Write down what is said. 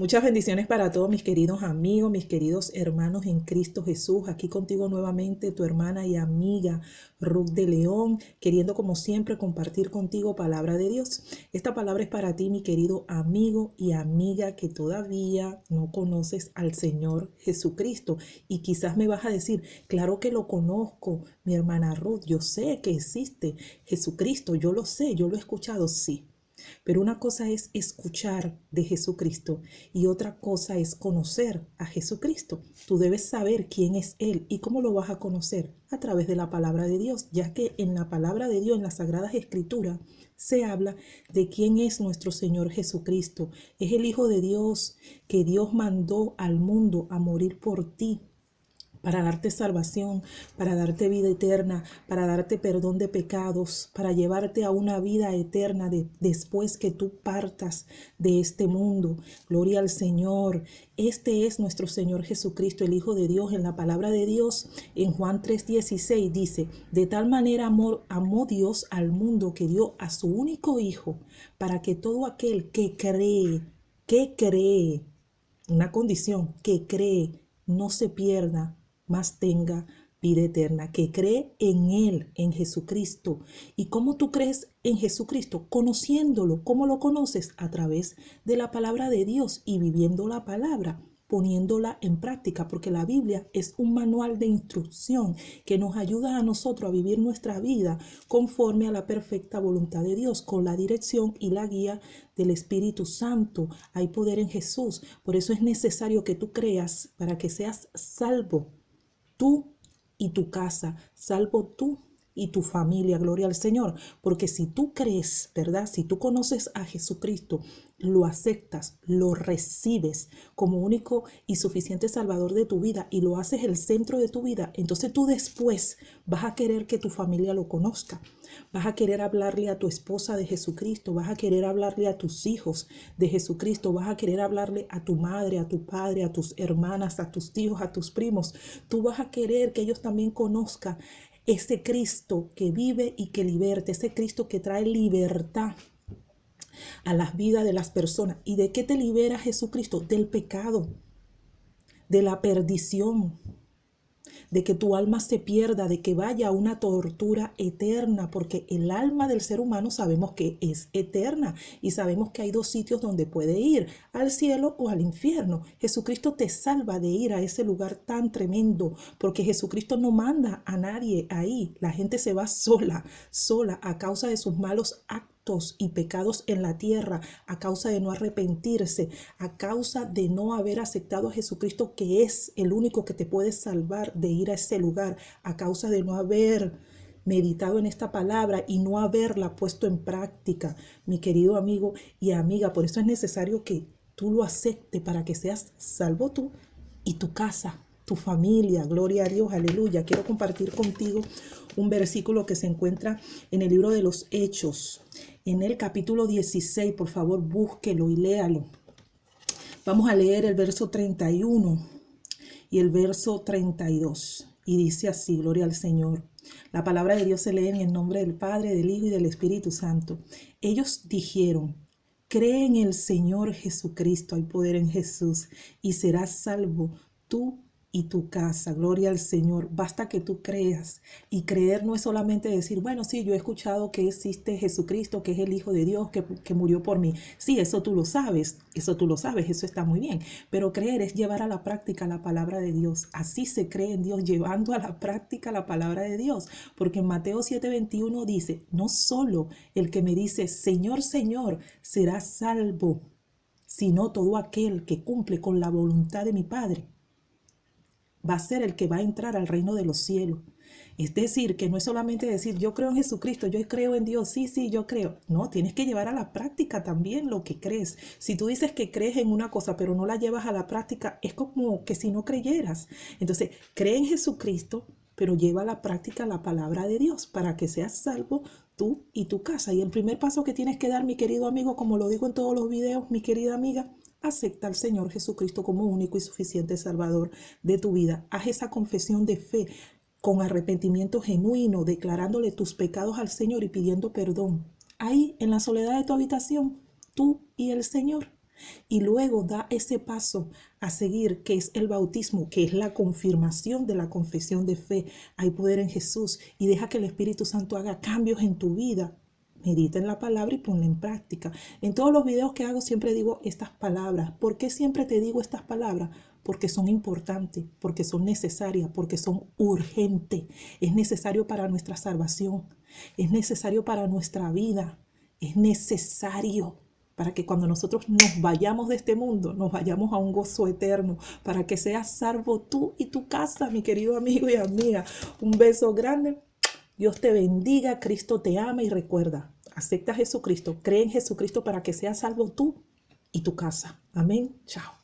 Muchas bendiciones para todos mis queridos amigos, mis queridos hermanos en Cristo Jesús. Aquí contigo nuevamente tu hermana y amiga Ruth de León, queriendo como siempre compartir contigo palabra de Dios. Esta palabra es para ti, mi querido amigo y amiga que todavía no conoces al Señor Jesucristo. Y quizás me vas a decir, claro que lo conozco, mi hermana Ruth, yo sé que existe Jesucristo, yo lo sé, yo lo he escuchado, sí. Pero una cosa es escuchar de Jesucristo y otra cosa es conocer a Jesucristo. Tú debes saber quién es Él y cómo lo vas a conocer a través de la palabra de Dios, ya que en la palabra de Dios, en las Sagradas Escrituras, se habla de quién es nuestro Señor Jesucristo. Es el Hijo de Dios que Dios mandó al mundo a morir por ti, para darte salvación, para darte vida eterna, para darte perdón de pecados, para llevarte a una vida eterna después que tú partas de este mundo. Gloria al Señor. Este es nuestro Señor Jesucristo, el Hijo de Dios. En la palabra de Dios, en Juan 3:16 dice, de tal manera amó Dios al mundo que dio a su único Hijo, para que todo aquel que cree, una condición, que cree, no se pierda, más tenga vida eterna, que cree en Él, en Jesucristo. ¿Y cómo tú crees en Jesucristo? Conociéndolo. ¿Cómo lo conoces? A través de la palabra de Dios y viviendo la palabra, poniéndola en práctica, porque la Biblia es un manual de instrucción que nos ayuda a nosotros a vivir nuestra vida conforme a la perfecta voluntad de Dios, con la dirección y la guía del Espíritu Santo. Hay poder en Jesús. Por eso es necesario que tú creas para que seas salvo. Tú y tu casa, salvo tú y tu familia, gloria al Señor. Porque si tú crees, ¿verdad? Si tú conoces a Jesucristo, lo aceptas, lo recibes como único y suficiente Salvador de tu vida y lo haces el centro de tu vida, entonces tú después vas a querer que tu familia lo conozca. Vas a querer hablarle a tu esposa de Jesucristo, vas a querer hablarle a tus hijos de Jesucristo, vas a querer hablarle a tu madre, a tu padre, a tus hermanas, a tus tíos, a tus primos. Tú vas a querer que ellos también conozcan ese Cristo que vive y que liberta, ese Cristo que trae libertad a las vidas de las personas. ¿Y de qué te libera Jesucristo? Del pecado, de la perdición, de que tu alma se pierda, de que vaya a una tortura eterna, porque el alma del ser humano sabemos que es eterna y sabemos que hay dos sitios donde puede ir, al cielo o al infierno. Jesucristo te salva de ir a ese lugar tan tremendo, porque Jesucristo no manda a nadie ahí. La gente se va sola a causa de sus malos actos y pecados en la tierra, a causa de no arrepentirse, a causa de no haber aceptado a Jesucristo, que es el único que te puede salvar de ir a ese lugar, a causa de no haber meditado en esta palabra y no haberla puesto en práctica, mi querido amigo y amiga. Por eso es necesario que tú lo aceptes para que seas salvo tú y tu casa, tu familia. Gloria a Dios, aleluya. Quiero compartir contigo un versículo que se encuentra en el libro de los Hechos, en el capítulo 16. Por favor, búsquelo y léalo. Vamos a leer el verso 31 y el verso 32. Y dice así, gloria al Señor. La palabra de Dios se lee en el nombre del Padre, del Hijo y del Espíritu Santo. Ellos dijeron, cree en el Señor Jesucristo, hay poder en Jesús, y serás salvo tú y tu casa. Gloria al Señor. Basta que tú creas. Y creer no es solamente decir, bueno, sí, yo he escuchado que existe Jesucristo, que es el Hijo de Dios, que murió por mí. Sí, eso tú lo sabes, eso está muy bien. Pero creer es llevar a la práctica la palabra de Dios. Así se cree en Dios, llevando a la práctica la palabra de Dios. Porque en Mateo 7:21 dice, no solo el que me dice, Señor, Señor, será salvo, sino todo aquel que cumple con la voluntad de mi Padre va a ser el que va a entrar al reino de los cielos. Es decir, que no es solamente decir, yo creo en Jesucristo, yo creo en Dios, sí, yo creo. No, tienes que llevar a la práctica también lo que crees. Si tú dices que crees en una cosa, pero no la llevas a la práctica, es como que si no creyeras. Entonces, cree en Jesucristo, pero lleva a la práctica la palabra de Dios para que seas salvo tú y tu casa. Y el primer paso que tienes que dar, mi querido amigo, como lo digo en todos los videos, mi querida amiga, acepta al Señor Jesucristo como único y suficiente Salvador de tu vida. Haz esa confesión de fe con arrepentimiento genuino, declarándole tus pecados al Señor y pidiendo perdón. Ahí, en la soledad de tu habitación, tú y el Señor. y luego da ese paso a seguir, que es el bautismo, que es la confirmación de la confesión de fe. Hay poder en Jesús y deja que el Espíritu Santo haga cambios en tu vida. Medita en la palabra y ponla en práctica. En todos los videos que hago siempre digo estas palabras. ¿Por qué siempre te digo estas palabras? Porque son importantes, porque son necesarias, porque son urgentes. Es necesario para nuestra salvación, es necesario para nuestra vida, es necesario para que cuando nosotros nos vayamos de este mundo, nos vayamos a un gozo eterno, para que seas salvo tú y tu casa, mi querido amigo y amiga. Un beso grande. Dios te bendiga, Cristo te ama y recuerda, acepta a Jesucristo, cree en Jesucristo para que seas salvo tú y tu casa. Amén. Chao.